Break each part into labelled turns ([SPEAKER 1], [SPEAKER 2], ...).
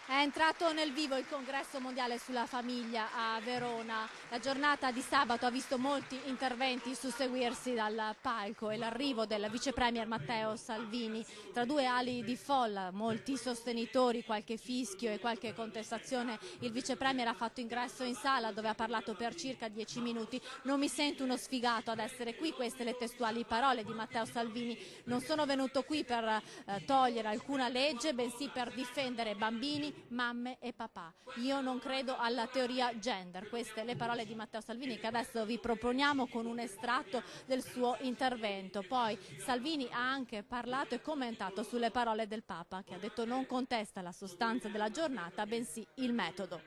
[SPEAKER 1] È entrato nel vivo il congresso mondiale sulla famiglia a Verona. La giornata di sabato ha visto molti interventi susseguirsi dal palco e l'arrivo del vice premier Matteo Salvini. Tra due ali di folla, molti sostenitori, qualche fischio e qualche contestazione, il vice premier ha fatto ingresso in sala dove ha parlato per circa 10 minuti. Non mi sento uno sfigato ad essere qui, queste le testuali parole di Matteo Salvini. Non sono venuto qui per togliere alcuna legge, bensì per difendere bambini, mamme e papà. Io non credo alla teoria gender. Queste le parole di Matteo Salvini che adesso vi proponiamo con un estratto del suo intervento. Poi Salvini ha anche parlato e commentato sulle parole del Papa, che ha detto non contesta la sostanza della giornata, bensì il metodo.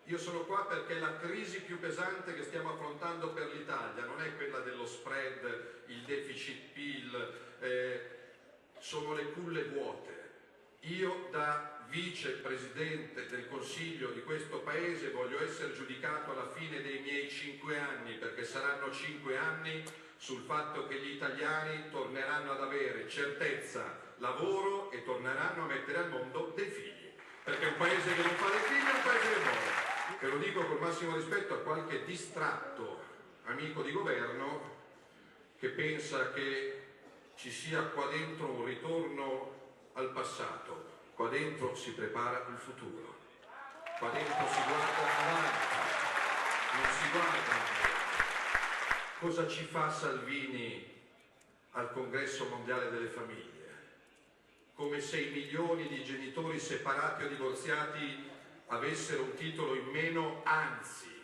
[SPEAKER 2] Io sono qua perché la crisi più pesante che stiamo affrontando per l'Italia non è quella dello spread, il deficit PIL, sono le culle vuote. Io da vicepresidente del Consiglio di questo Paese voglio essere giudicato alla fine dei miei 5 anni, perché saranno 5 anni, sul fatto che gli italiani torneranno ad avere certezza, lavoro e torneranno a mettere al mondo dei figli. Perché un paese che non fa dei figli è un paese che muore. Che lo dico col massimo rispetto a qualche distratto amico di governo che pensa che ci sia qua dentro un ritorno al passato. Qua dentro si prepara il futuro, qua dentro si guarda avanti, non si guarda avanti. Cosa ci fa Salvini al Congresso Mondiale delle Famiglie? Come se i milioni di genitori separati o divorziati avessero un titolo in meno, anzi,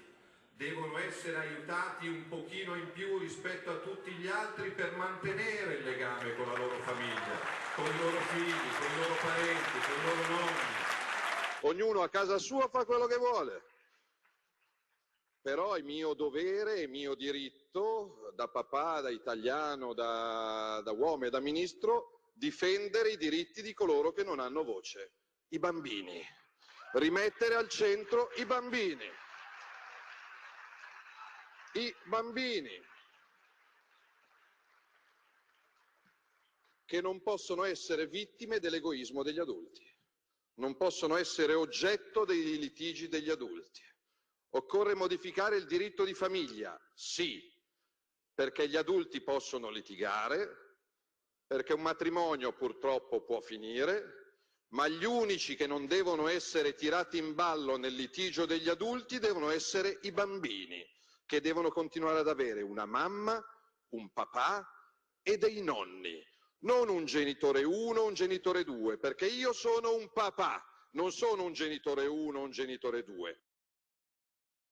[SPEAKER 2] devono essere aiutati un pochino in più rispetto a tutti gli altri per mantenere il legame con la loro famiglia, con i loro figli, con i loro parenti, con i loro nonni.
[SPEAKER 3] Ognuno a casa sua fa quello che vuole, però è mio dovere, è mio diritto, da papà, da italiano, da uomo e da ministro, difendere i diritti di coloro che non hanno voce, i bambini, rimettere al centro i bambini. I bambini che non possono essere vittime dell'egoismo degli adulti, non possono essere oggetto dei litigi degli adulti. Occorre modificare il diritto di famiglia, sì, perché gli adulti possono litigare, perché un matrimonio purtroppo può finire, ma gli unici che non devono essere tirati in ballo nel litigio degli adulti devono essere i bambini, che devono continuare ad avere una mamma, un papà e dei nonni, non un genitore 1, un genitore 2, perché io sono un papà, non sono un genitore 1, un genitore 2.